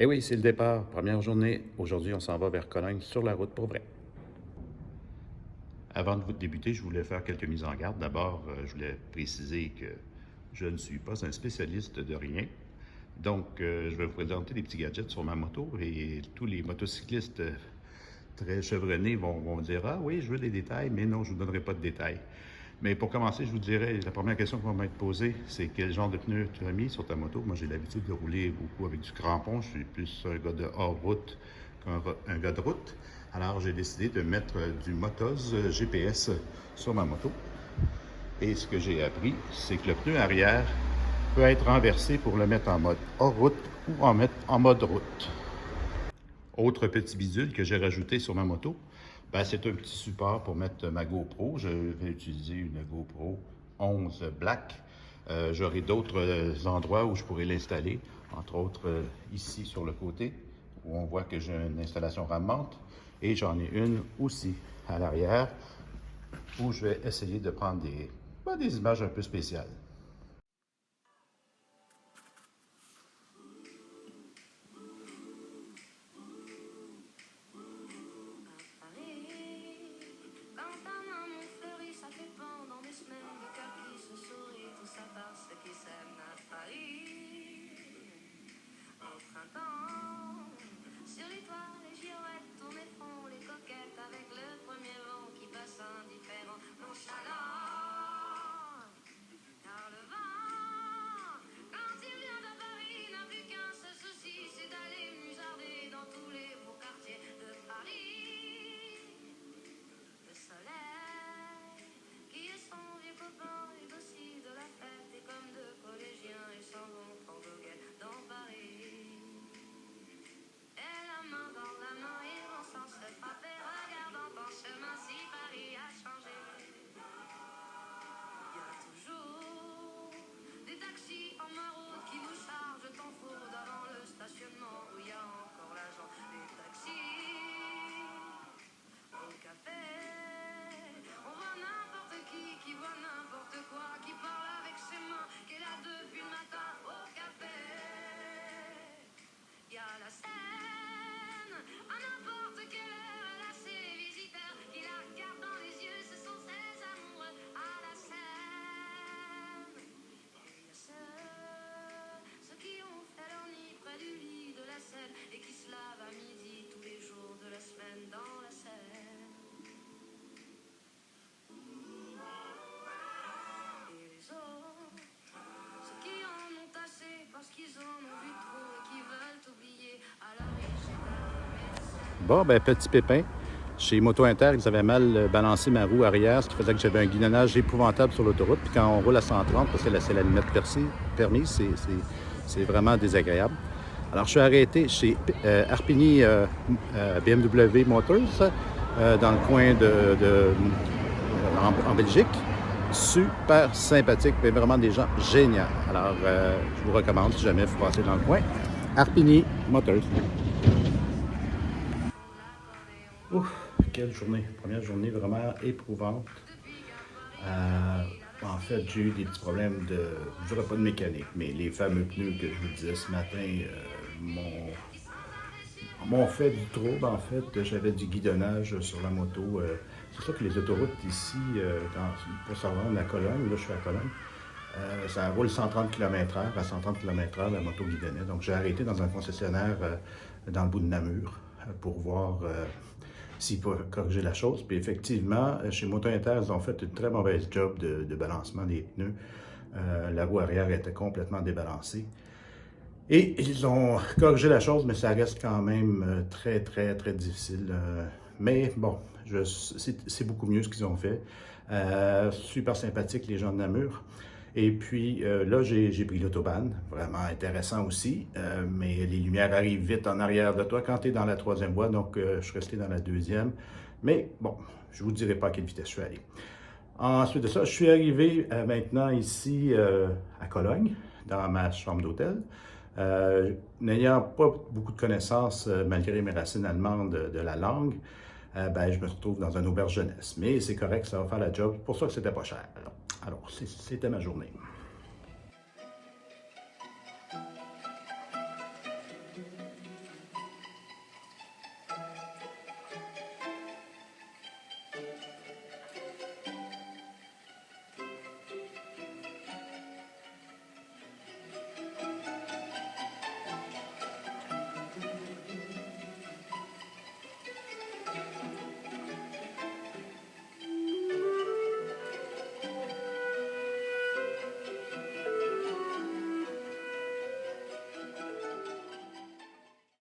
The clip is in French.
Eh oui, c'est le départ. Première journée. Aujourd'hui, on s'en va vers Cologne sur la route pour vrai. Avant de débuter, je voulais faire quelques mises en garde. D'abord, je voulais préciser que je ne suis pas un spécialiste de rien. Donc, je vais vous présenter des petits gadgets sur ma moto et tous les motocyclistes très chevronnés vont dire « Ah oui, je veux des détails », mais non, je ne vous donnerai pas de détails. Mais pour commencer, je vous dirais, la première question qui va m'être posée, c'est quel genre de pneus tu as mis sur ta moto. Moi, j'ai l'habitude de rouler beaucoup avec du crampon. Je suis plus un gars de hors-route qu'un gars de route. Alors, j'ai décidé de mettre du Motoz GPS sur ma moto. Et ce que j'ai appris, c'est que le pneu arrière peut être renversé pour le mettre en mode hors-route ou en mode route. Autre petit bidule que j'ai rajouté sur ma moto, ben, c'est un petit support pour mettre ma GoPro. Je vais utiliser une GoPro 11 Black. J'aurai d'autres endroits où je pourrai l'installer, entre autres ici sur le côté, où on voit que j'ai une installation ramante. Et j'en ai une aussi à l'arrière, où je vais essayer de prendre des images un peu spéciales. Bon, ben petit pépin. Chez Moto Inter, ils avaient mal balancé ma roue arrière, ce qui faisait que j'avais un guidonnage épouvantable sur l'autoroute. Puis quand on roule à 130, parce que c'est la limite permise, c'est vraiment désagréable. Alors, je suis arrêté chez Arpini BMW Motors, dans le coin en Belgique. Super sympathique, mais vraiment des gens géniaux. Alors, je vous recommande, si jamais vous passez dans le coin, Arpini Motors. Ouf, quelle journée. Première journée vraiment éprouvante. En fait, j'ai eu des petits problèmes je dirais pas de mécanique, mais les fameux pneus que je vous disais ce matin m'ont fait du trouble. En fait, j'avais du guidonnage sur la moto. C'est sûr que les autoroutes ici, pour se rendre à Cologne, là je suis à Cologne, ça roule 130 km/h. À 130 km/h, la moto guidonnait. Donc j'ai arrêté dans un concessionnaire dans le bout de Namur pour voir s'il peut corriger la chose. Puis effectivement, chez Moto Inter, ils ont fait une très mauvaise job de balancement des pneus. La roue arrière était complètement débalancée. Et ils ont corrigé la chose, mais ça reste quand même très, très, très difficile. Mais bon, c'est beaucoup mieux ce qu'ils ont fait. Super sympathique, les gens de Namur. Et puis là, j'ai pris l'autobahn, vraiment intéressant aussi, mais les lumières arrivent vite en arrière de toi quand tu es dans la troisième voie, donc je suis resté dans la deuxième. Mais bon, je ne vous dirai pas à quelle vitesse je suis allé. Ensuite de ça, je suis arrivé maintenant ici à Cologne, dans ma chambre d'hôtel. N'ayant pas beaucoup de connaissances, malgré mes racines allemandes de la langue, ben, je me retrouve dans une auberge jeunesse. Mais c'est correct, ça va faire la job. C'est pour ça que c'était pas cher. Alors, c'était ma journée.